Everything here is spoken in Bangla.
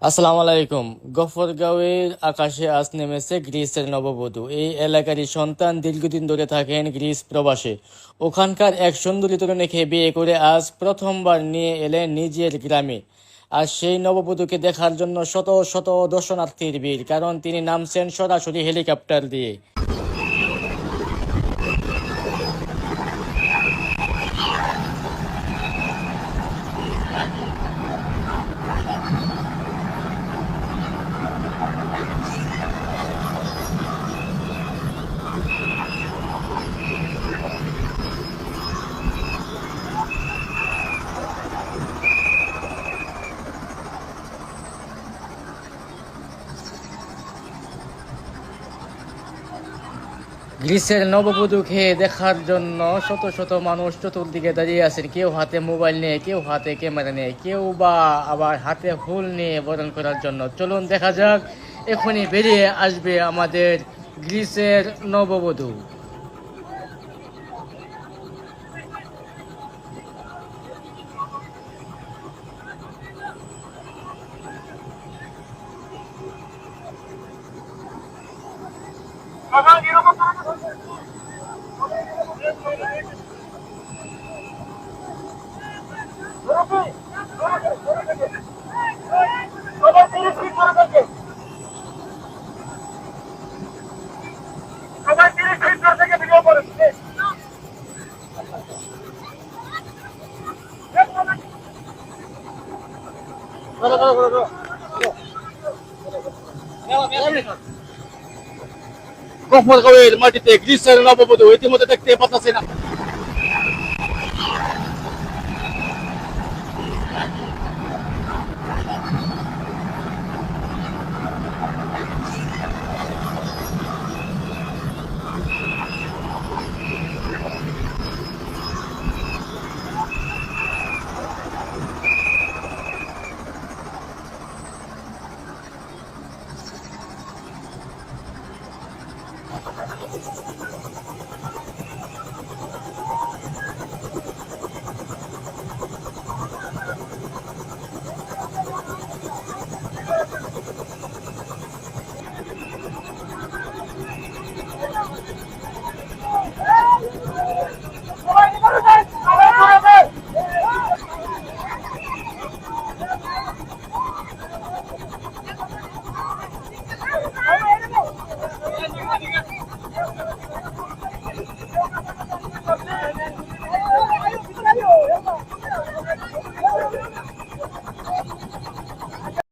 আসসালামু আলাইকুম। গফরগাঁওয়ের আকাশে আজ নেমেছে গ্রিসের নববধূ। এই এলাকারই সন্তান, দীর্ঘদিন ধরে থাকেন গ্রিস প্রবাসে। ওখানকার এক সুন্দরী তরুণীকে বিয়ে করে আজ প্রথমবার নিয়ে এলেন নিজের গ্রামে। আর সেই নববধূকে দেখার জন্য শত শত দর্শনার্থীর ভিড়, কারণ তিনি নামছেন সরাসরি হেলিকপ্টার দিয়ে। গ্রিসের নববধূকে দেখার জন্য শত শত মানুষ চতুর্দিকে দাঁড়িয়ে আছেন। কেউ হাতে মোবাইল নিয়ে, কেউ হাতে ক্যামেরা নিয়ে, কেউ বা আবার হাতে ফুল নিয়ে বরণ করার জন্য। চলুন দেখা যাক, এখনই বেরিয়ে আসবে আমাদের গ্রিসের নববধূ। গফরগাঁওয়ের মাটিতে গ্রিসের নববধূ ইতিমধ্যে দেখতে পাচ্ছেন।